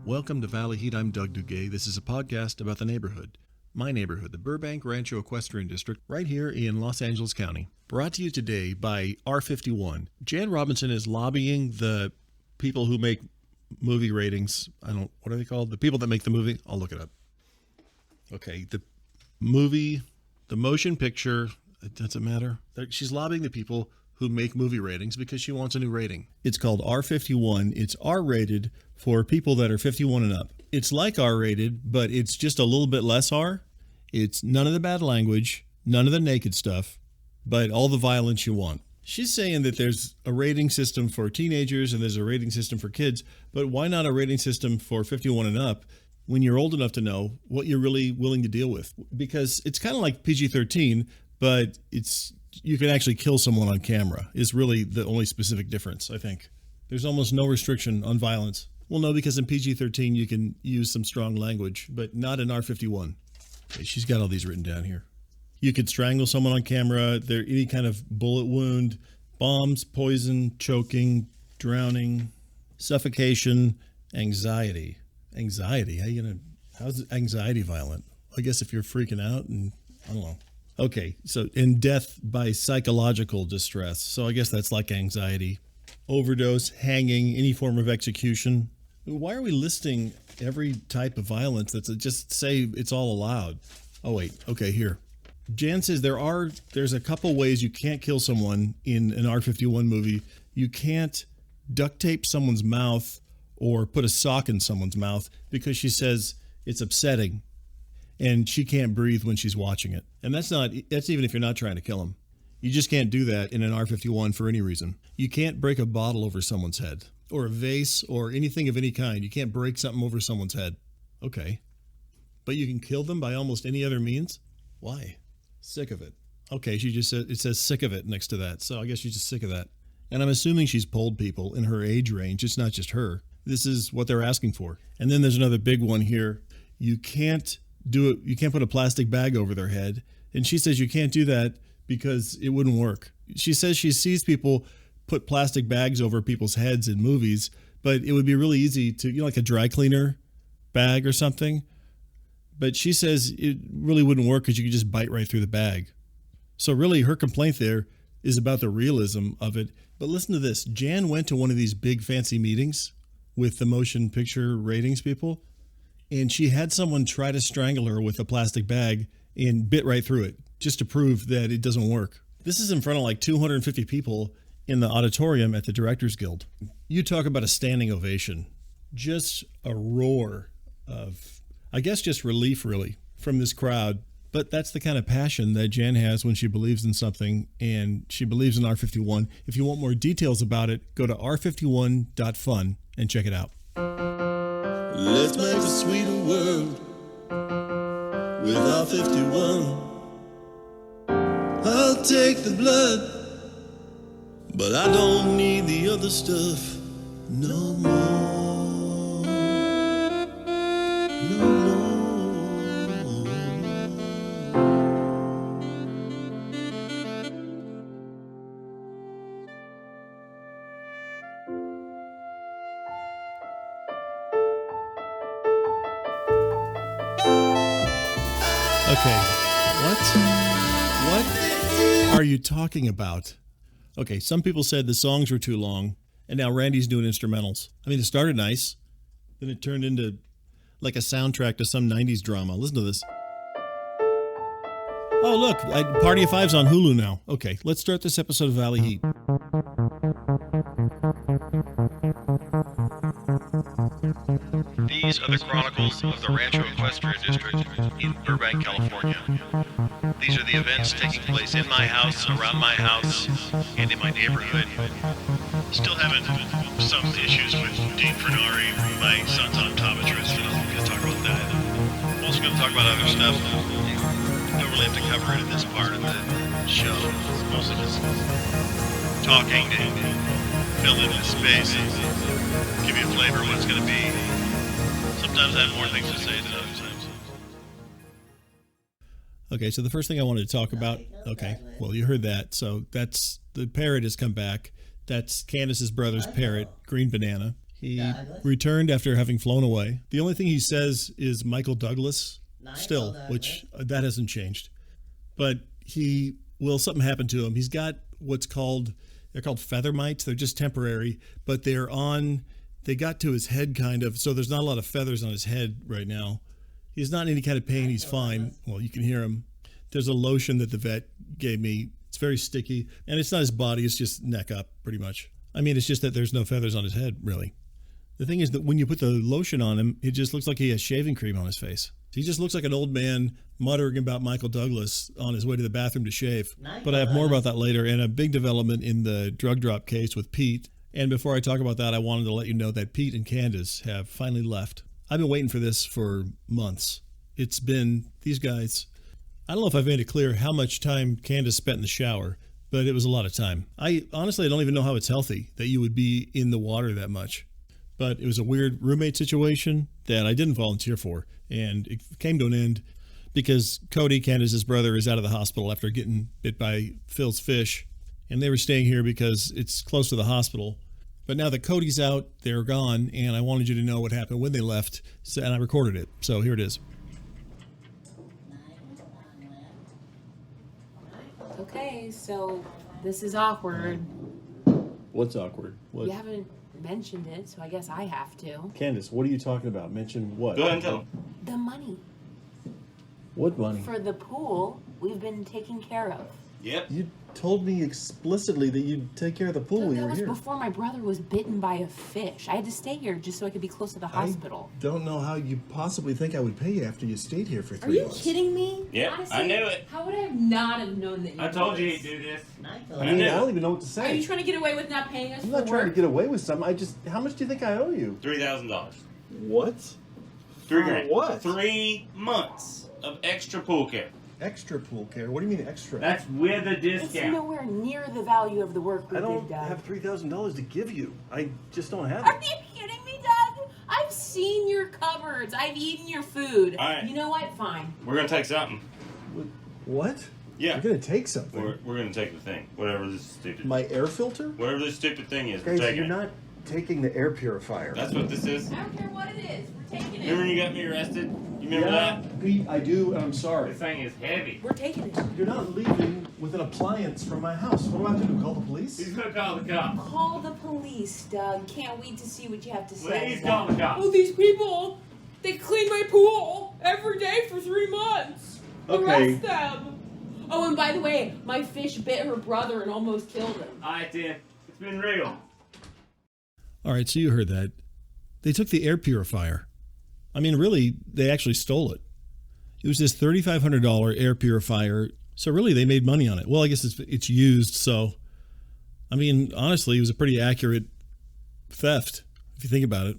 Welcome to Valley Heat. I'm Doug Duguay. This is a podcast about the neighborhood. My neighborhood, the Burbank Rancho Equestrian District, right here in Los Angeles County. Brought to you today by R51. Jan Robinson is lobbying the people who make movie ratings. What are they called? The people that make the movie? I'll look it up. Okay, the motion picture, it doesn't matter. She's lobbying the people who make movie ratings because she wants a new rating. It's called R51. It's R-rated for people that are 51 and up. It's like R-rated, but it's just a little bit less R. It's none of the bad language, none of the naked stuff, but all the violence you want. She's saying that there's a rating system for teenagers and there's a rating system for kids, but why not a rating system for 51 and up when you're old enough to know what you're really willing to deal with? Because it's kind of like PG-13, but you can actually kill someone on camera is really the only specific difference, I think. There's almost no restriction on violence. Well, no, because in PG-13 you can use some strong language, but not in R51. Okay, she's got all these written down here. You could strangle someone on camera. There, any kind of bullet wound, bombs, poison, choking, drowning, suffocation, anxiety. Anxiety? How's anxiety violent? I guess if you're freaking out and I don't know. Okay, so in death by psychological distress. So I guess that's like anxiety. Overdose, hanging, any form of execution. Why are we listing every type of violence that's just say it's all allowed? Oh, wait. Okay, here. Jan says there's a couple ways you can't kill someone in an R51 movie. You can't duct tape someone's mouth or put a sock in someone's mouth because she says it's upsetting. And she can't breathe when she's watching it. And that's even if you're not trying to kill them. You just can't do that in an R51 for any reason. You can't break a bottle over someone's head or a vase or anything of any kind. You can't break something over someone's head. Okay. But you can kill them by almost any other means? Why? Sick of it. Okay, she just said, it says sick of it next to that. So I guess she's just sick of that. And I'm assuming she's polled people in her age range. It's not just her. This is what they're asking for. And then there's another big one here. You can't do it. You can't put a plastic bag over their head. And she says you can't do that because it wouldn't work. She says she sees people put plastic bags over people's heads in movies, but it would be really easy to, like a dry cleaner bag or something. But she says it really wouldn't work because you could just bite right through the bag. So really her complaint there is about the realism of it. But listen to this. Jan went to one of these big fancy meetings with the motion picture ratings people. And she had someone try to strangle her with a plastic bag and bit right through it just to prove that it doesn't work. This is in front of like 250 people in the auditorium at the Directors Guild. You talk about a standing ovation. Just a roar of, I guess, just relief really from this crowd. But that's the kind of passion that Jan has when she believes in something, and she believes in R51. If you want more details about it, go to r51.fun and check it out. Let's make a sweeter world with R51. I'll take the blood, but I don't need the other stuff no more. No more. Okay, what are you talking about? Okay, some people said the songs were too long, and now Randy's doing instrumentals. I mean, it started nice, then it turned into like a soundtrack to some 90s drama. Listen to this. Oh, look, Party of Five's on Hulu now. Okay, let's start this episode of Valley Heat. These are the chronicles of the Rancho Equestrian District in Burbank, California. These are the events taking place in my house, around my house, and in my neighborhood. Still having some issues with Dean Fernari, my son's optometrist, and I'm going to talk about that. I'm also going to talk about other stuff. Don't really have to cover it in this part of the show. It's mostly just talking to fill in the space and give you a flavor of what it's going to be. Sometimes I have more things to say than other times. Okay, so the first thing I wanted to talk about, okay, well, you heard that. So that's, the parrot has come back. That's Candace's brother's parrot, Green Banana. He returned after having flown away. The only thing he says is Michael Douglas still, which that hasn't changed. But something happened to him. He's got they're called feather mites. They're just temporary, but they got to his head kind of, so there's not a lot of feathers on his head right now. He's not in any kind of pain. He's fine. Well, you can hear him. There's a lotion that the vet gave me. It's very sticky, and it's not his body. It's just neck up, pretty much. I mean, it's just that there's no feathers on his head, really. The thing is that when you put the lotion on him, it just looks like he has shaving cream on his face. He just looks like an old man muttering about Michael Douglas on his way to the bathroom to shave. But I have more about that later, and a big development in the drug drop case with Pete. And before I talk about that, I wanted to let you know that Pete and Candace have finally left. I've been waiting for this for months. It's been these guys. I don't know if I've made it clear how much time Candace spent in the shower, but it was a lot of time. I don't even know how it's healthy that you would be in the water that much. But it was a weird roommate situation that I didn't volunteer for. And it came to an end because Cody, Candace's brother, is out of the hospital after getting bit by Phil's fish. And they were staying here because it's close to the hospital. But now that Cody's out, they're gone. And I wanted you to know what happened when they left. And I recorded it. So here it is. Okay, so this is awkward. What's awkward? What? You haven't mentioned it, so I guess I have to. Candace, what are you talking about? Mention what? Go ahead and tell them. The money. What money? For the pool we've been taking care of. Yep. You told me explicitly that you'd take care of the pool That when you were was here. before my brother was bitten by a fish. I had to stay here just so I could be close to the hospital. I don't know how you possibly think I would pay you after you stayed here for 3 Are you months. kidding me? Yep, Honestly, I knew it. How would I have not have known that you I told did you this? he'd do this. I mean, I don't even know what to Are say. you trying to get away with not paying us I'm for not trying to work? get away with something. How much do you think I owe you? $3,000. What? $3,000. What? 3 months of extra pool care. Extra pool care? What do you mean extra? That's with a It's discount. nowhere near the value of the work we I did, don't Doug. have $3,000 to give you. I just don't have Are it. you kidding me, Doug? I've seen your cupboards. I've eaten your food. All right. You know what? Fine. We're gonna take something. What? Yeah. You're going to take something. We're gonna take the thing. Whatever this stupid. My air filter? Whatever this stupid thing is, we're Guys, taking you're it. not taking the air purifier. That's what this is. I don't care what it is. We're taking Remember it. you got me arrested? You remember that? Pete, I do, and I'm sorry. This thing is heavy. We're taking it. You're not leaving with an appliance from my house. What do I have to do? Call the police? He's gonna call the cops. Call the police, Doug. Can't wait to see what you have to say. Please call the cops. Oh, these people! They clean my pool every day for 3 months. Okay. Arrest them. Oh, and by the way, my fish bit her brother and almost killed him. Alright, Tim. It's been real. All right, so you heard that. They took the air purifier. I mean, really, they actually stole it. It was this $3,500 air purifier. So really, they made money on it. Well, I guess it's used. So, I mean, honestly, it was a pretty accurate theft, if you think about it.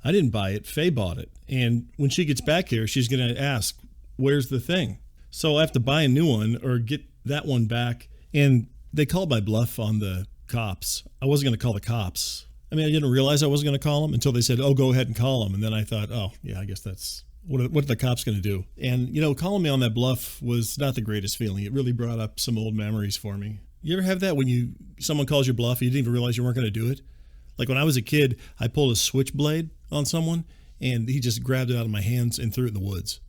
I didn't buy it. Faye bought it. And when she gets back here, she's going to ask, where's the thing? So I have to buy a new one or get that one back. And they called my bluff on the cops. I wasn't going to call the cops. I mean, I didn't realize I wasn't going to call them until they said, oh, go ahead and call them. And then I thought, oh, yeah, I guess that's what are the cops going to do? And, calling me on that bluff was not the greatest feeling. It really brought up some old memories for me. You ever have that when someone calls your bluff, you didn't even realize you weren't going to do it? Like when I was a kid, I pulled a switchblade on someone and he just grabbed it out of my hands and threw it in the woods.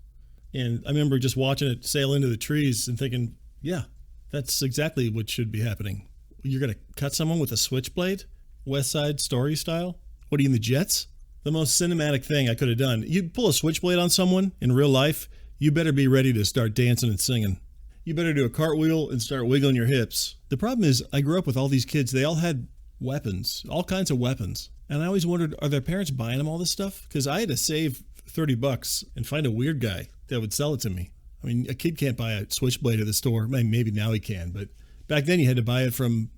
And I remember just watching it sail into the trees and thinking, yeah, that's exactly what should be happening. You're going to cut someone with a switchblade? West Side Story style? What are you in the Jets? The most cinematic thing I could have done. You pull a switchblade on someone in real life, you better be ready to start dancing and singing. You better do a cartwheel and start wiggling your hips. The problem is I grew up with all these kids. They all had weapons, all kinds of weapons. And I always wondered, are their parents buying them all this stuff? Because I had to save $30 and find a weird guy that would sell it to me. I mean, a kid can't buy a switchblade at the store. Maybe now he can, but back then you had to buy it from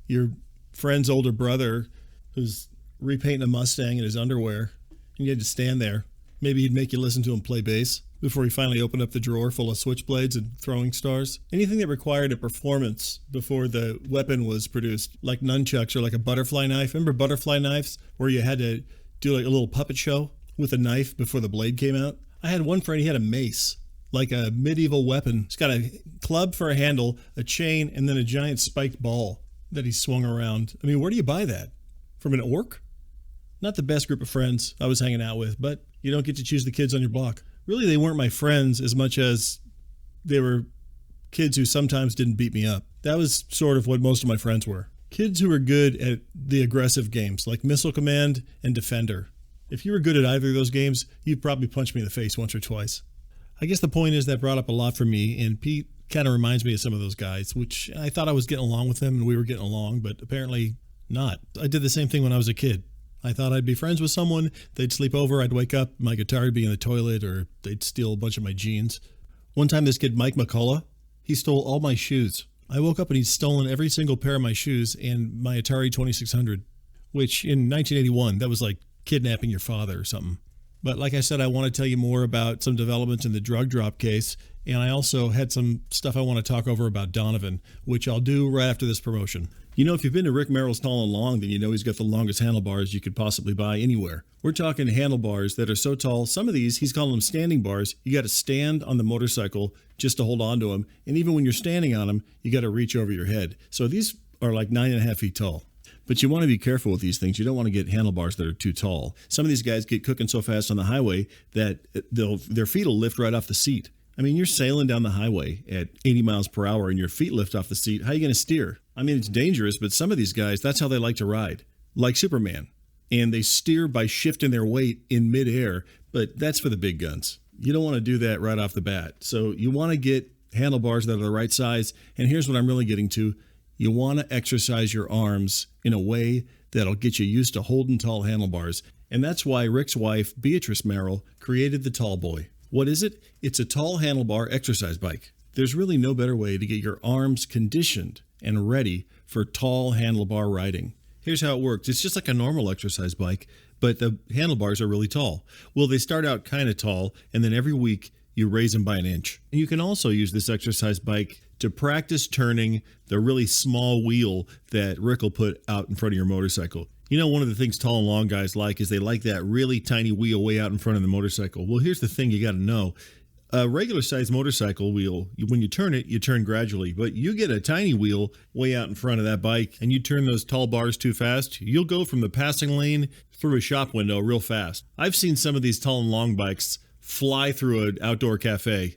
your friend's older brother who's repainting a Mustang in his underwear. And you had to stand there. Maybe he'd make you listen to him play bass before he finally opened up the drawer full of switchblades and throwing stars. Anything that required a performance before the weapon was produced, like nunchucks or like a butterfly knife. Remember butterfly knives where you had to do like a little puppet show with a knife before the blade came out? I had one friend, he had a mace, like a medieval weapon. He's got a club for a handle, a chain, and then a giant spiked ball that he swung around. I mean, where do you buy that? From an orc? Not the best group of friends I was hanging out with, but you don't get to choose the kids on your block. Really, they weren't my friends as much as they were kids who sometimes didn't beat me up. That was sort of what most of my friends were. Kids who were good at the aggressive games, like Missile Command and Defender. If you were good at either of those games, you'd probably punch me in the face once or twice. I guess the point is that brought up a lot for me, and Pete kind of reminds me of some of those guys, which I thought I was getting along with them and we were getting along, but apparently not. I did the same thing when I was a kid. I thought I'd be friends with someone, they'd sleep over, I'd wake up, my guitar would be in the toilet, or they'd steal a bunch of my jeans. One time this kid, Mike McCullough, he stole all my shoes. I woke up and he'd stolen every single pair of my shoes and my Atari 2600, which in 1981, that was like kidnapping your father or something. But like I said, I want to tell you more about some developments in the drug drop case, and I also had some stuff I want to talk over about Donovan, which I'll do right after this promotion. You know, if you've been to Rick Merrill's Tall and Long, then you know he's got the longest handlebars you could possibly buy anywhere. We're talking handlebars that are so tall, some of these, he's calling them standing bars. You got to stand on the motorcycle just to hold on to them, and even when you're standing on them, you got to reach over your head. So these are like 9.5 feet tall. But you want to be careful with these things. You don't want to get handlebars that are too tall. Some of these guys get cooking so fast on the highway that their feet will lift right off the seat. I mean, you're sailing down the highway at 80 miles per hour and your feet lift off the seat. How are you going to steer? I mean, it's dangerous, but some of these guys, that's how they like to ride, like Superman. And they steer by shifting their weight in midair, but that's for the big guns. You don't want to do that right off the bat. So you want to get handlebars that are the right size. And here's what I'm really getting to. You want to exercise your arms in a way that'll get you used to holding tall handlebars. And that's why Rick's wife, Beatrice Merrill, created the Tall Boy. What is it? It's a tall handlebar exercise bike. There's really no better way to get your arms conditioned and ready for tall handlebar riding. Here's how it works. It's just like a normal exercise bike, but the handlebars are really tall. Well, they start out kind of tall, and then every week you raise them by an inch. And you can also use this exercise bike to practice turning the really small wheel that Rick will put out in front of your motorcycle. You know, one of the things tall and long guys like is they like that really tiny wheel way out in front of the motorcycle. Well, here's the thing you got to know. A regular sized motorcycle wheel, when you turn it, you turn gradually, but you get a tiny wheel way out in front of that bike and you turn those tall bars too fast, you'll go from the passing lane through a shop window real fast. I've seen some of these tall and long bikes fly through an outdoor cafe,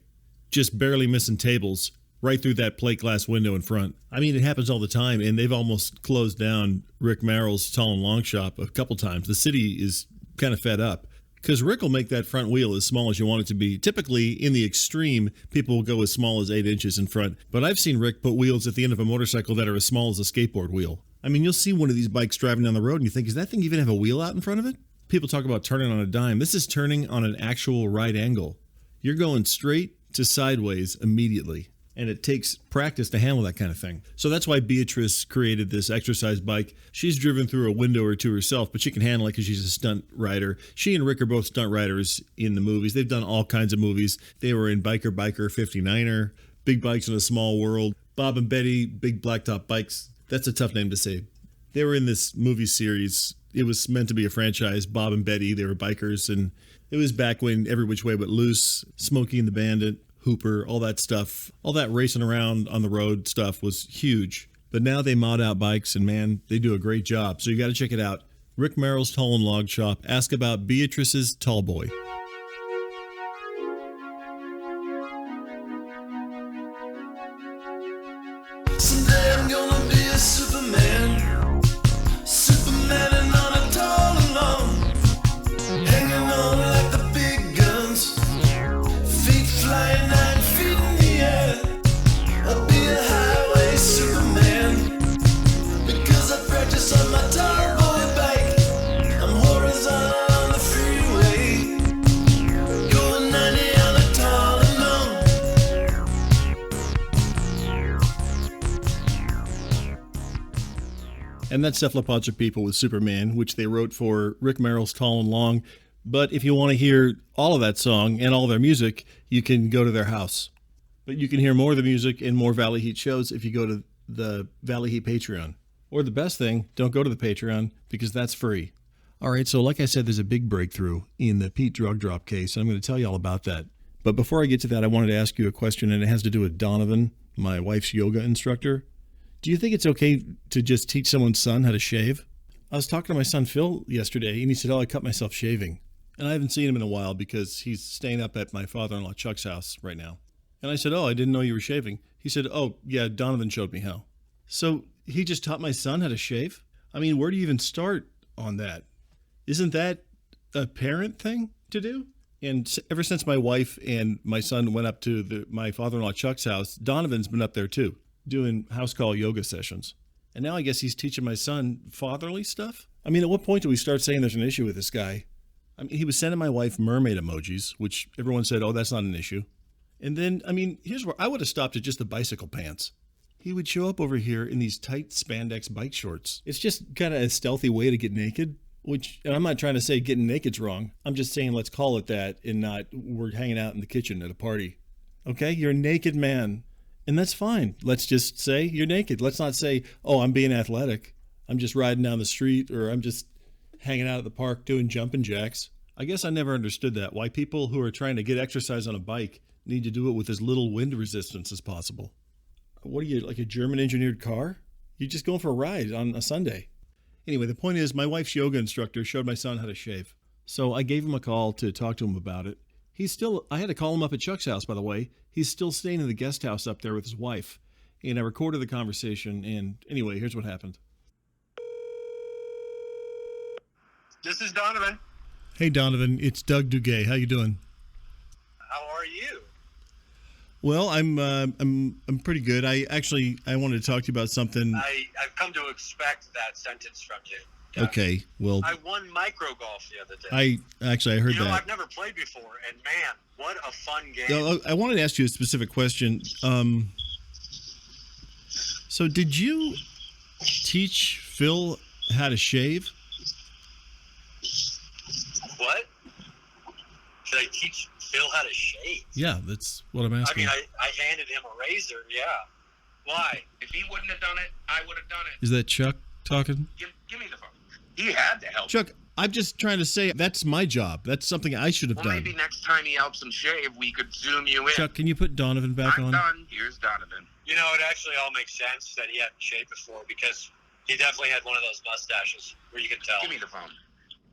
just barely missing tables, right through that plate glass window in front. I mean, it happens all the time, and they've almost closed down Rick Merrill's Tall and Long shop a couple times. The city is kind of fed up because Rick will make that front wheel as small as you want it to be. Typically, in the extreme, people will go as small as 8 inches in front, but I've seen Rick put wheels at the end of a motorcycle that are as small as a skateboard wheel. I mean, you'll see one of these bikes driving down the road, and you think, does that thing even have a wheel out in front of it? People talk about turning on a dime. This is turning on an actual right angle. You're going straight to sideways immediately. And it takes practice to handle that kind of thing. So that's why Beatrice created this exercise bike. She's driven through a window or two herself, but she can handle it because she's a stunt rider. She and Rick are both stunt riders in the movies. They've done all kinds of movies. They were in Biker 59er, Big Bikes in a Small World, Bob and Betty, Big Blacktop Bikes. That's a tough name to say. They were in this movie series. It was meant to be a franchise, Bob and Betty. They were bikers, and it was back when Every Which Way But Loose, Smokey and the Bandit, Hooper, all that stuff, all that racing around on the road stuff was huge. But now they mod out bikes, and man, they do a great job. So you got to check it out. Rick Merrill's Tall and Log Shop. Ask about Beatrice's Tall Boy. Someday I'm gonna be a Superman. Superman and on a tall and long, hanging on like the big guns. Feet flying 9 feet in the air. I'll be a highway Superman because I practice on my tall boy bike. I'm horizontal on the freeway, going 90 on a tall and long. And that's Cephalopods Are People with Superman, which they wrote for Rick Merrill's Tall and Long. But if you want to hear all of that song and all their music, you can go to their house. But you can hear more of the music and more Valley Heat shows if you go to the Valley Heat Patreon. Or the best thing, don't go to the Patreon because that's free. All right, so like I said, there's a big breakthrough in the Pete drug drop case, and I'm going to tell you all about that. But before I get to that, I wanted to ask you a question, and it has to do with Donovan, my wife's yoga instructor. Do you think it's okay to just teach someone's son how to shave? I was talking to my son Phil yesterday, and he said, "Oh, I cut myself shaving." And I haven't seen him in a while because he's staying up at my father-in-law Chuck's house right now. And I said, "Oh, I didn't know you were shaving." He said, "Oh, yeah, Donovan showed me how." So he just taught my son how to shave? I mean, where do you even start on that? Isn't that a parent thing to do? And ever since my wife and my son went up to my father-in-law Chuck's house, Donovan's been up there too, doing house call yoga sessions. And now I guess he's teaching my son fatherly stuff? I mean, at what point do we start saying there's an issue with this guy? I mean, he was sending my wife mermaid emojis, which everyone said, oh, that's not an issue. And then, I mean, here's where I would have stopped at just the bicycle pants. He would show up over here in these tight spandex bike shorts. It's just kind of a stealthy way to get naked, which, and I'm not trying to say getting naked's wrong. I'm just saying let's call it that and not we're hanging out in the kitchen at a party. Okay? You're a naked man. And that's fine. Let's just say you're naked. Let's not say, oh, I'm being athletic. I'm just riding down the street, or I'm just hanging out at the park doing jumping jacks. I guess I never understood that. Why people who are trying to get exercise on a bike need to do it with as little wind resistance as possible. What are you, like a German engineered car? You're just going for a ride on a Sunday. Anyway, the point is, my wife's yoga instructor showed my son how to shave. So I gave him a call to talk to him about it. I had to call him up at Chuck's house, by the way. He's still staying in the guest house up there with his wife. And I recorded the conversation. And anyway, here's what happened. This is Donovan. Hey, Donovan. It's Doug Duguay. How you doing? How are you? Well, I'm pretty good. I wanted to talk to you about something. I've come to expect that sentence from you. Okay, well, I won micro golf the other day. I heard that. that. I've never played before, and man, what a fun game. I wanted to ask you a specific question. So did you teach Phil how to shave? What? Should I teach Phil how to shave? Yeah, that's what I'm asking. I mean, I handed him a razor, yeah. Why? If he wouldn't have done it, I would have done it. Is that Chuck talking? Give me the phone. He had to help. Chuck, I'm just trying to say that's my job. That's something I should have done. Maybe next time he helps him shave, we could zoom you in. Chuck, can you put Donovan back on? I'm done. Here's Donovan. You know, it actually all makes sense that he hadn't shaved before, because he definitely had one of those mustaches where you can tell. Give me the phone.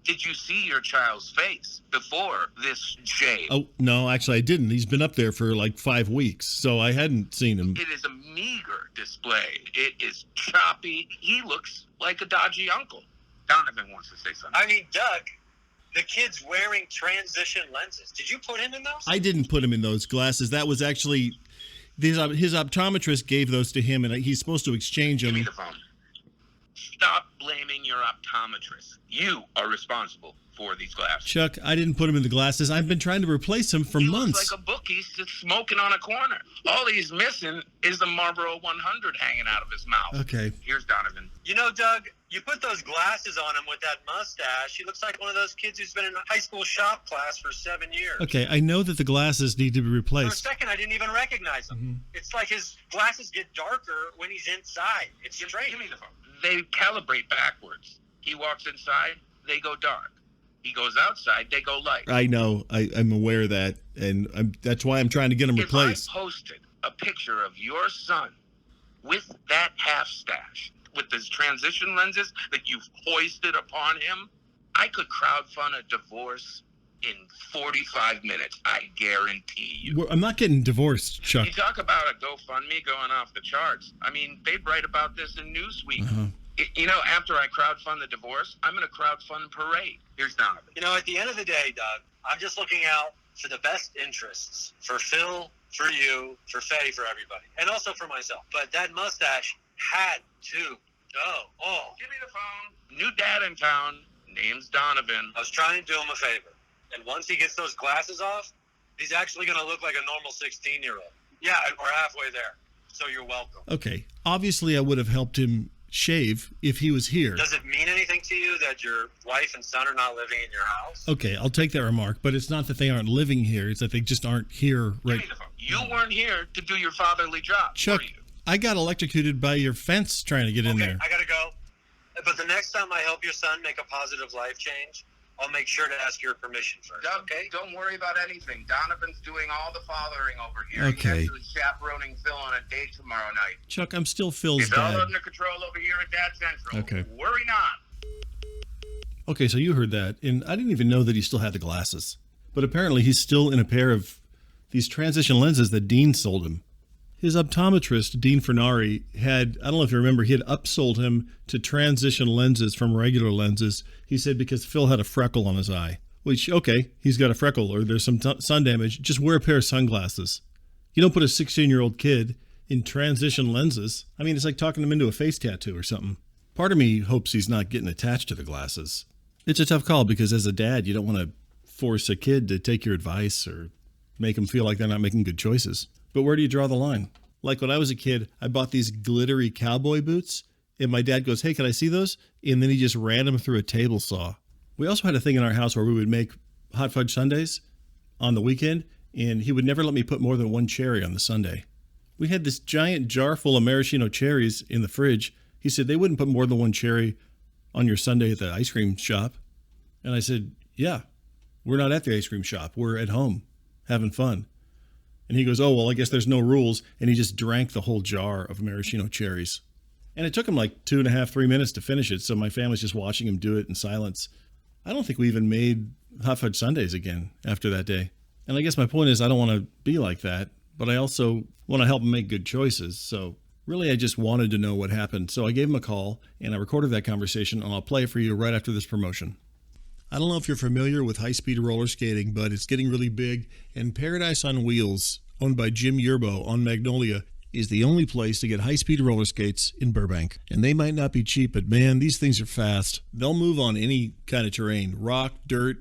Did you see your child's face before this shave? Oh, no, actually I didn't. He's been up there for like 5 weeks, so I hadn't seen him. It is a meager display. It is choppy. He looks like a dodgy uncle. Donovan wants to say something. I mean, Doug, the kid's wearing transition lenses. Did you put him in those? I didn't put him in those glasses. That was actually his optometrist gave those to him, and he's supposed to exchange them. Give me the phone. Stop blaming your optometrist. You are responsible for these glasses. Chuck, I didn't put him in the glasses. I've been trying to replace him for months. He looks like a bookie just smoking on a corner. All he's missing is the Marlboro 100 hanging out of his mouth. Okay. Here's Donovan. You know, Doug, you put those glasses on him with that mustache. He looks like one of those kids who's been in a high school shop class for 7 years. Okay, I know that the glasses need to be For a replaced. second, I didn't even recognize him. Mm-hmm. It's like his glasses get darker when he's inside. It's strange. Give me the phone. They calibrate backwards. He walks inside, they go dark. He goes outside, they go light. I know. I'm aware of that, and that's why I'm trying to get him replaced. If I posted a picture of your son with that half stash, with his transition lenses that you've hoisted upon him, I could crowdfund a divorce in 45 minutes. I guarantee you. I'm not getting divorced, Chuck. You talk about a GoFundMe going off the charts. I mean, they'd write about this in Newsweek. Uh-huh. You know, after I crowdfund the divorce, I'm going to crowdfund Parade. Here's Donovan. You know, at the end of the day, Doug, I'm just looking out for the best interests for Phil, for you, for Faye, for everybody, and also for myself. But that mustache had to go. Oh, Give me the phone. New dad in town. Name's Donovan. I was trying to do him a favor. And once he gets those glasses off, he's actually going to look like a normal 16-year-old. Yeah, we're halfway there. So you're welcome. Okay. Obviously, I would have helped him shave if he was here. Does it mean anything to you that your wife and son are not living in your house? Okay, I'll take that remark, but it's not that they aren't living here. It's that they just aren't here right. Give me the phone. You weren't here to do your fatherly job, Chuck, were you? I got electrocuted by your fence trying to get in there. I got to go. But the next time I help your son make a positive life change, I'll make sure to ask your permission first, Doug, okay? don't worry about anything. Donovan's doing all the fathering over here. Okay. He's actually chaperoning Phil on a date tomorrow night. Chuck, I'm still Phil's It's all dad. under control over here at Dad Central. Okay. Worry not. Okay, so you heard that, and I didn't even know that he still had the glasses. But apparently he's still in a pair of these transition lenses that Dean sold him. His optometrist, Dean Fernari, I don't know if you remember, he had upsold him to transition lenses from regular lenses. He said because Phil had a freckle on his eye. Which, okay, he's got a freckle or there's some sun damage. Just wear a pair of sunglasses. You don't put a 16-year-old kid in transition lenses. I mean, it's like talking him into a face tattoo or something. Part of me hopes he's not getting attached to the glasses. It's a tough call because as a dad, you don't want to force a kid to take your advice or make them feel like they're not making good choices. But where do you draw the line? Like when I was a kid, I bought these glittery cowboy boots, and my dad goes, "Hey, can I see those?" And then he just ran them through a table saw. We also had a thing in our house where we would make hot fudge sundaes on the weekend, and he would never let me put more than one cherry on the sundae. We had this giant jar full of maraschino cherries in the fridge. He said they wouldn't put more than one cherry on your sundae at the ice cream shop. And I said, "Yeah, we're not at the ice cream shop. We're at home having fun." And he goes, "Oh, well, I guess there's no rules." And he just drank the whole jar of maraschino cherries. And it took him like 2.5, 3 minutes to finish it. So my family's just watching him do it in silence. I don't think we even made hot fudge sundaes again after that day. And I guess my point is I don't want to be like that, but I also want to help him make good choices. So really, I just wanted to know what happened. So I gave him a call and I recorded that conversation, and I'll play it for you right after this promotion. I don't know if you're familiar with high-speed roller skating, but it's getting really big, and Paradise on Wheels, owned by Jim Yerbo on Magnolia, is the only place to get high-speed roller skates in Burbank. And they might not be cheap, but man, these things are fast. They'll move on any kind of terrain, rock, dirt,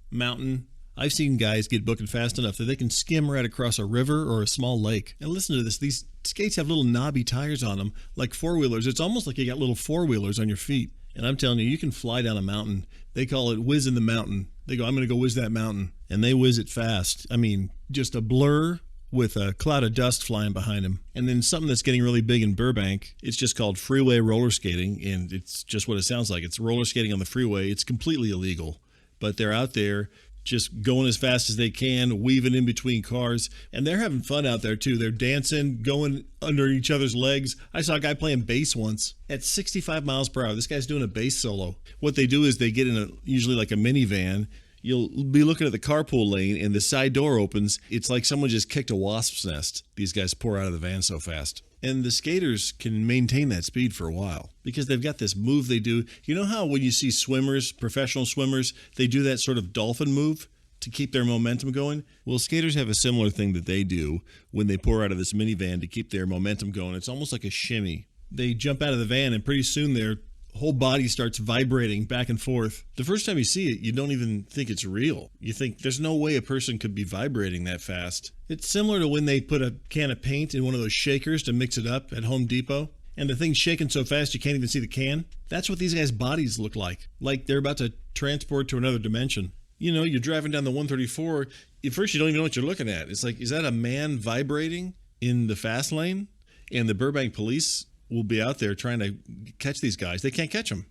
mountain. I've seen guys get booking fast enough that they can skim right across a river or a small lake. And listen to this, these skates have little knobby tires on them, like four-wheelers. It's almost like you got little four-wheelers on your feet. And I'm telling you, you can fly down a mountain. They call it whiz in the mountain. They go, "I'm going to go whiz that mountain." And they whiz it fast. I mean, just a blur with a cloud of dust flying behind them. And then something that's getting really big in Burbank, it's just called freeway roller skating. And it's just what it sounds like. It's roller skating on the freeway. It's completely illegal. But they're out there just going as fast as they can, weaving in between cars. And they're having fun out there, too. They're dancing, going under each other's legs. I saw a guy playing bass once at 65 miles per hour. This guy's doing a bass solo. What they do is they get in usually like a minivan. You'll be looking at the carpool lane, and the side door opens. It's like someone just kicked a wasp's nest. These guys pour out of the van so fast. And the skaters can maintain that speed for a while because they've got this move they do. You know how when you see swimmers, professional swimmers, they do that sort of dolphin move to keep their momentum going? Well, skaters have a similar thing that they do when they pour out of this minivan to keep their momentum going. It's almost like a shimmy. They jump out of the van, and pretty soon their whole body starts vibrating back and forth. The first time you see it, you don't even think it's real. You think there's no way a person could be vibrating that fast. It's similar to when they put a can of paint in one of those shakers to mix it up at Home Depot, and the thing's shaking so fast you can't even see the can. That's what these guys' bodies look like they're about to transport to another dimension. You know, you're driving down the 134, at first you don't even know what you're looking at. It's like, is that a man vibrating in the fast lane? And the Burbank police will be out there trying to catch these guys. They can't catch them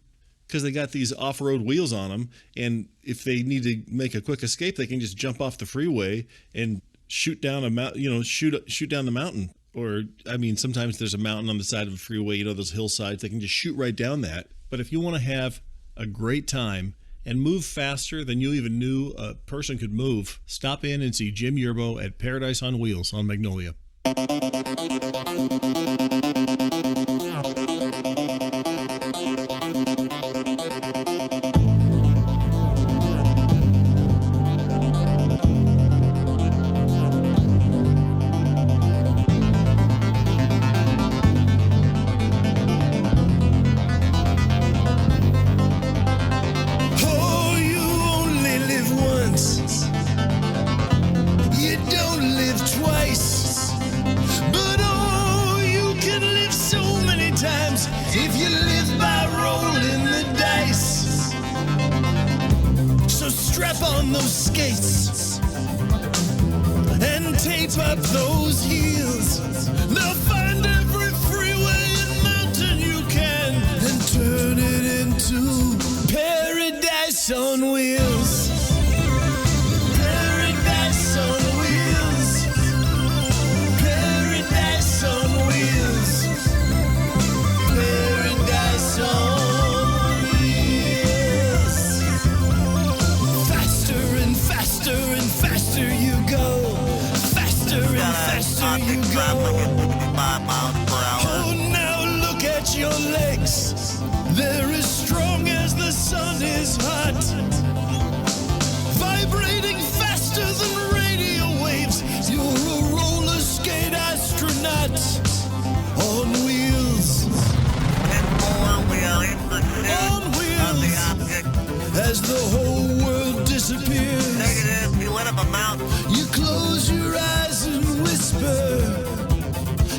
because they got these off-road wheels on them. And if they need to make a quick escape, they can just jump off the freeway and shoot down a mountain, shoot down the mountain. Or, I mean, sometimes there's a mountain on the side of a freeway, those hillsides, they can just shoot right down that. But if you want to have a great time and move faster than you even knew a person could move, stop in and see Jim Yerbo at Paradise on Wheels on Magnolia. Oh, you only live once. You don't live twice. But oh, you can live so many times if you live by rolling the dice. So strap on those skates and tape up those heels. Now find every freeway and mountain you can and turn it into paradise on wheels. Paradise on wheels. Paradise on wheels. Paradise on wheels. legs. They're as strong as the sun is hot. Vibrating faster than radio waves. You're a roller skate astronaut on wheels. And more will in pursuit On of the wheels. object. As the whole world disappears, Negative, you went up a mountain. you close your eyes and whisper,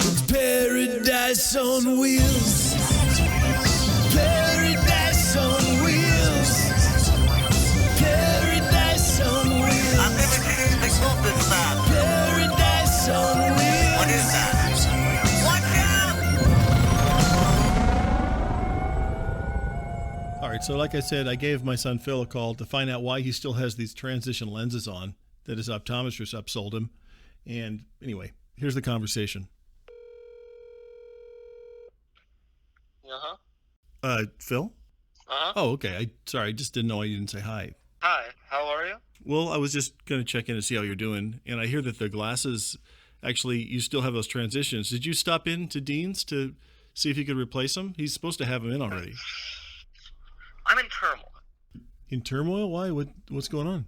it's paradise on wheels. Paradise on wheels. Paradise on wheels. I've never seen anything close to this fast. Paradise on wheels. What is that? Watch out! All right, so like I said, I gave my son Phil a call to find out why he still has these transition lenses on that his optometrist upsold him. And anyway, here's the conversation. Phil? Oh, okay. Sorry, I just didn't know you didn't say hi. Hi, how are you? Well, I was just going to check in and see how you're doing. And I hear that the glasses, actually, you still have those transitions. Did you stop in to Dean's to see if you could replace them? He's supposed to have them in already. I'm in turmoil. In turmoil? Why? What's going on?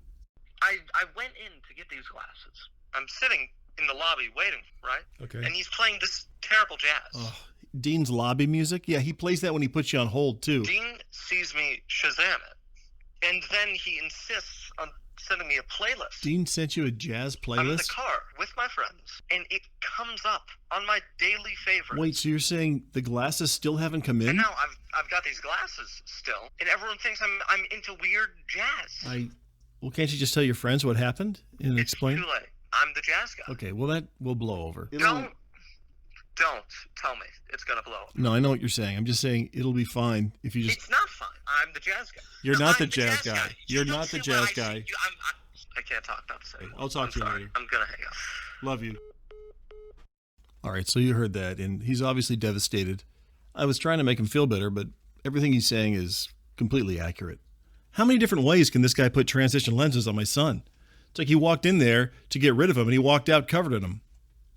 I went in to get these glasses. I'm sitting in the lobby waiting, right? Okay. And he's playing this terrible jazz. Oh, Dean's lobby music? Yeah, he plays that when he puts you on hold, too. Dean sees me Shazam it, and then he insists on sending me a playlist. Dean sent you a jazz I'm in the playlist? car with my friends, and it comes up on my daily favorites. Wait, so you're saying the glasses still haven't come And in? now I've got these glasses still, and everyone thinks I'm into weird jazz. Well, can't you just tell your friends what happened and It's explain? too late. I'm the jazz guy. Okay, well, that will blow over. Don't tell me it's gonna blow up. No, I know what you're saying. I'm just saying it'll be fine if you just... It's not fine. I'm the jazz guy. You're No, not I'm the jazz guy. You You're don't not the see what jazz I see. guy. I can't talk about this anymore. I'll talk to you sorry. later. I'm gonna hang up. Love you. All right, so you heard that, and he's obviously devastated. I was trying to make him feel better, but everything he's saying is completely accurate. How many different ways can this guy put transition lenses on my son? It's like he walked in there to get rid of them, and he walked out covered in them.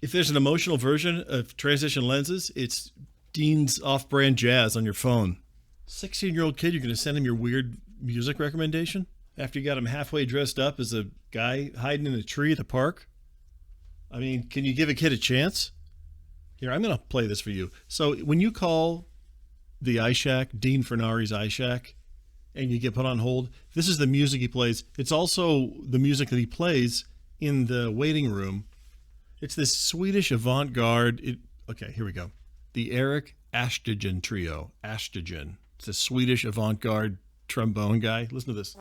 If there's an emotional version of transition lenses, it's Dean's off-brand jazz on your phone. 16-year-old kid, you're going to send him your weird music recommendation? After you got him halfway dressed up as a guy hiding in a tree at the park? I mean, can you give a kid a chance? Here, I'm going to play this for you. So when you call the iShack, Dean Fernari's iShack, and you get put on hold, this is the music he plays. It's also the music that he plays in the waiting room. It's this Swedish avant-garde. Okay, here we go. The Eric Ashtigen Trio. Ashtigen. It's a Swedish avant-garde trombone guy. Listen to this.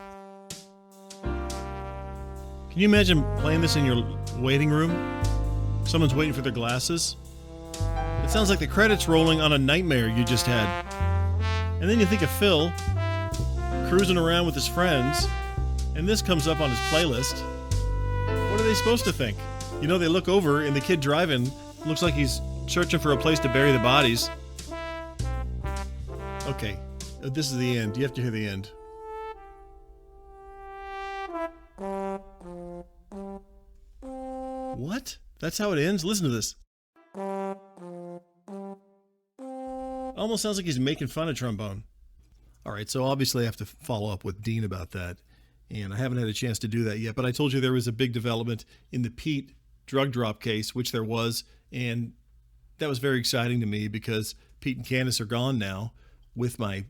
Can you imagine playing this in your waiting room? Someone's waiting for their glasses. It sounds like the credits rolling on a nightmare you just had. And then you think of Phil cruising around with his friends, and this comes up on his playlist. What are they supposed to think? You know, they look over, and the kid driving looks like he's searching for a place to bury the bodies. Okay, this is the end. You have to hear the end. What? That's how it ends? Listen to this. Almost sounds like he's making fun of trombone. All right, so obviously I have to follow up with Dean about that, and I haven't had a chance to do that yet, but I told you there was a big development in the Pete drug drop case, which there was, and that was very exciting to me because Pete and Candice are gone now with my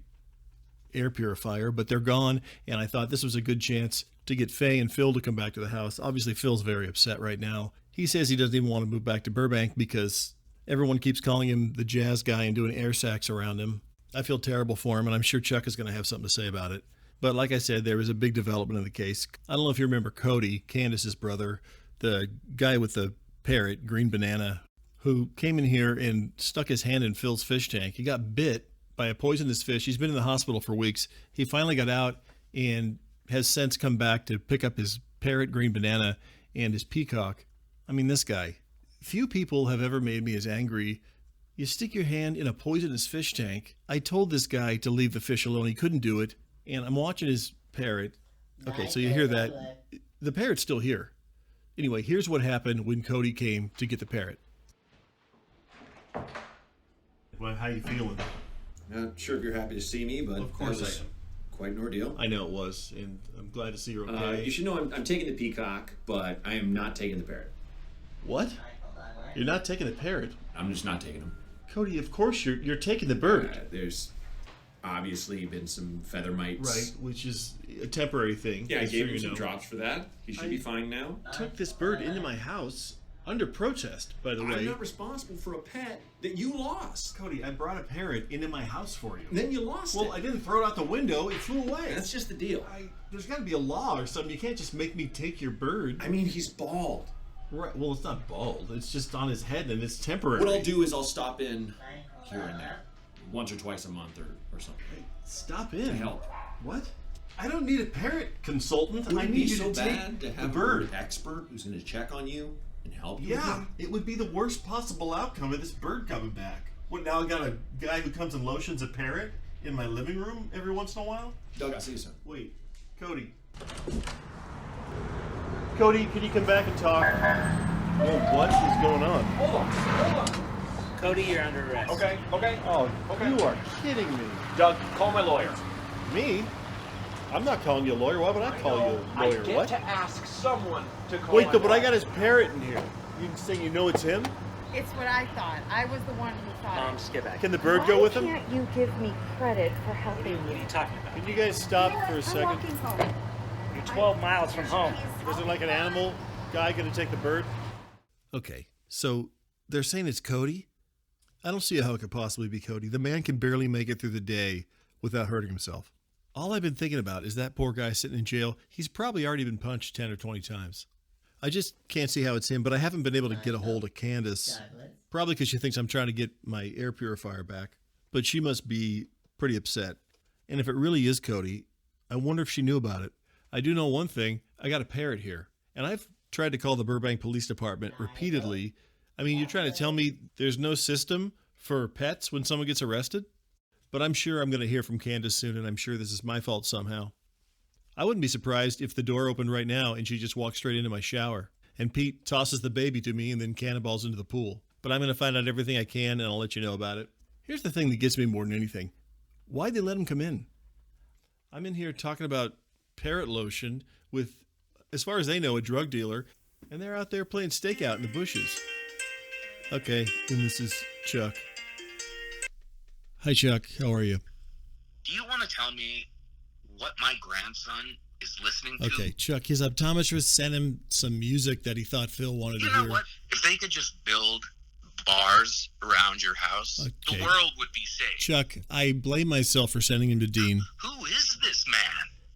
air purifier, but they're gone, and I thought this was a good chance to get Faye and Phil to come back to the house. Obviously, Phil's very upset right now. He says he doesn't even want to move back to Burbank because everyone keeps calling him the jazz guy and doing air sacs around him. I feel terrible for him, and I'm sure Chuck is going to have something to say about it. But like I said, there was a big development in the case. I don't know if you remember Cody, Candace's brother, the guy with the parrot, green banana, who came in here and stuck his hand in Phil's fish tank. He got bit by a poisonous fish. He's been in the hospital for weeks. He finally got out and has since come back to pick up his parrot, green banana, and his peacock. I mean, this guy. Few people have ever made me as angry. You stick your hand in a poisonous fish tank. I told this guy to leave the fish alone. He couldn't do it. And I'm watching his parrot. Okay, so you hear that. The parrot's still here. Anyway, here's what happened when Cody came to get the parrot. Well, how you feeling? Not sure if you're happy to see me, but Of course that was I am. quite an ordeal. I know it was, and I'm glad to see you're okay. You should know I'm taking the peacock, but I am not taking the parrot. What? You're not taking the parrot? I'm just not taking him. Cody, of course you're taking the bird. There's obviously been some feather mites. Right, which is a temporary thing. Yeah, I just gave so him you some know. drops for that. He should be fine now. Took this bird into my house under protest, by the way. I'm not responsible for a pet that you lost. Cody, I brought a parrot into my house for you. Then you lost it. Well, I didn't throw it out the window. It flew away. That's just the deal. There's got to be a law or something. You can't just make me take your bird. I mean, he's bald. Right. Well, it's not bald. It's just on his head, and it's temporary. What I'll do is I'll stop in here and there, once or twice a month or something. Stop in. To help. What? I don't need a parrot consultant. Would I it need be you so to bad take to have the bird. an expert who's going to check on you and help you? with Yeah, it? it would be the worst possible outcome of this bird coming back. What, now I got a guy who comes and lotions a parrot in my living room every once in a while? Doug, I'll see you soon. Wait, Cody. Cody, can you come back and talk? Oh, what is going on? Hold on. Cody, you're under arrest. Okay. Oh, you are kidding me. Doug, call my lawyer. Me? I'm not calling you a lawyer. Why would I call you a lawyer? I get What? to ask someone to call Wait, my but I lawyer. got his parrot in here. You saying you know it's him? It's what I thought. I was the one who thought it. Skip back. Can the bird go with him? Why can't you give me credit for helping What are you? you talking about? Can you guys stop for a I'm second? walking home. You're 12 miles from home. Is it like an animal guy gonna take the bird? Okay, so they're saying it's Cody? I don't see how it could possibly be Cody. The man can barely make it through the day without hurting himself. All I've been thinking about is that poor guy sitting in jail. He's probably already been punched 10 or 20 times. I just can't see how it's him, but I haven't been able to get a hold of Candace. Probably because she thinks I'm trying to get my air purifier back. But she must be pretty upset. And if it really is Cody, I wonder if she knew about it. I do know one thing. I got a parrot here. And I've tried to call the Burbank Police Department repeatedly. I mean, you're trying to tell me there's no system for pets when someone gets arrested? But I'm sure I'm going to hear from Candace soon, and I'm sure this is my fault somehow. I wouldn't be surprised if the door opened right now and she just walked straight into my shower. And Pete tosses the baby to me and then cannonballs into the pool. But I'm going to find out everything I can, and I'll let you know about it. Here's the thing that gets me more than anything. Why'd they let him come in? I'm in here talking about parrot lotion with, as far as they know, a drug dealer, and they're out there playing stakeout in the bushes. Okay, and this is Chuck. Hi, Chuck. How are you? Do you want to tell me what my grandson is listening to? Okay, Chuck, his optometrist sent him some music that he thought Phil wanted You to know hear. what? If they could just build bars around your house, Okay. the world would be safe. Chuck, I blame myself for sending him to Dean. Who is this man?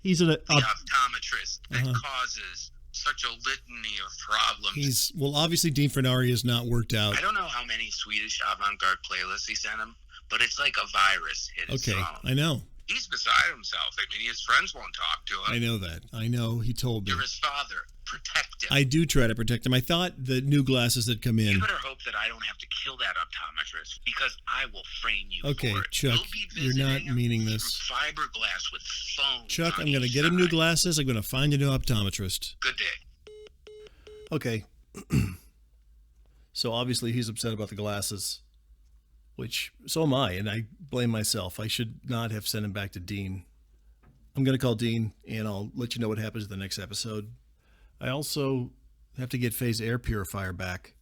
He's an The optometrist that Uh-huh. causes such a litany of problems. well, obviously Dean Fernari has not worked out. I don't know how many Swedish avant-garde playlists he sent him, but it's like a virus hit his Okay, phone. I know. He's beside himself. I mean, his friends won't talk to him. I know that. I know. He told me. You're his father. Protect him. I do try to protect him. I thought the new glasses that come in. You better hope that I don't have to kill that optometrist, because I will frame you Okay, for it. Chuck, You'll be you're not visiting him meaning this. through fiberglass with phones Chuck, on I'm going to each get him new side. glasses. I'm going to find a new optometrist. Good day. Okay. So obviously he's upset about the glasses, which so am I, and I blame myself. I should not have sent him back to Dean. I'm going to call Dean, and I'll let you know what happens in the next episode. I also have to get Faye's air purifier back.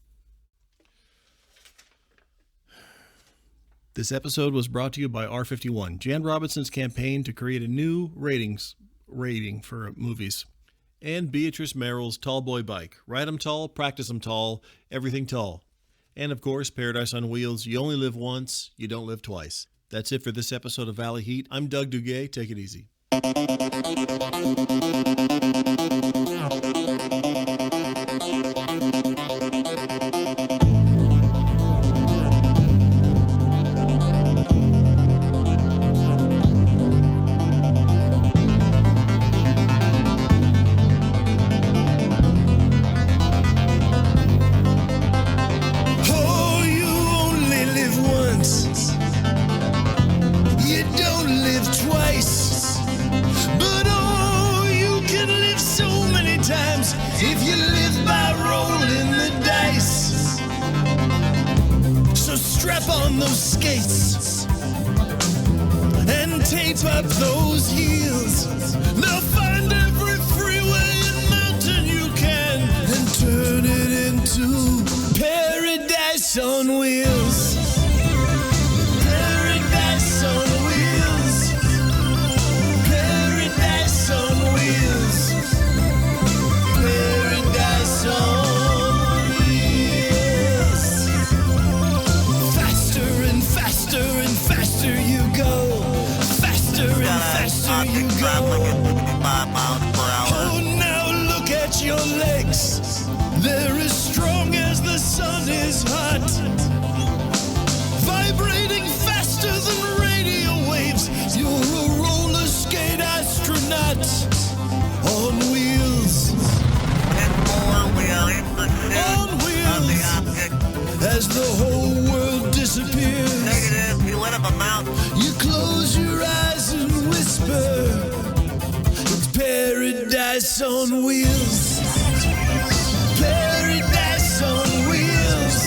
This episode was brought to you by R51, Jan Robinson's campaign to create a new rating for movies, and Beatrice Merrill's Tall Boy Bike. Ride 'em tall, practice 'em tall, everything tall. And of course, Paradise on Wheels. You only live once, you don't live twice. That's it for this episode of Valley Heat. I'm Doug Duguay. Take it easy. Oh, you only live once. You don't live twice. But oh, you can live so many times if you live by rolling the dice. So strap on those skates Tape up those heels. Now find every freeway and mountain you can and turn it into paradise on wheels. Paradise on wheels. Paradise on wheels. Paradise on wheels. Faster and faster and faster you go. Faster and faster you go. Oh, now look at your legs. They're as strong as the sun is hot. Vibrating faster than radio waves. You're a roller skate astronaut on wheels. On wheels. As the whole world disappears. Negative, you let up a mouth. You close your eyes and whisper. It's paradise on wheels. Paradise on wheels.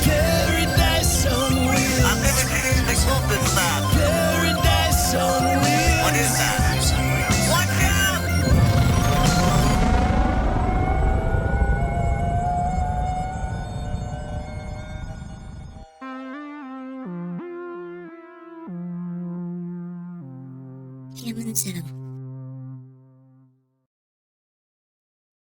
Paradise on wheels. I've never seen anything close to that. Paradise on wheels. What is that? Watch out! Instead of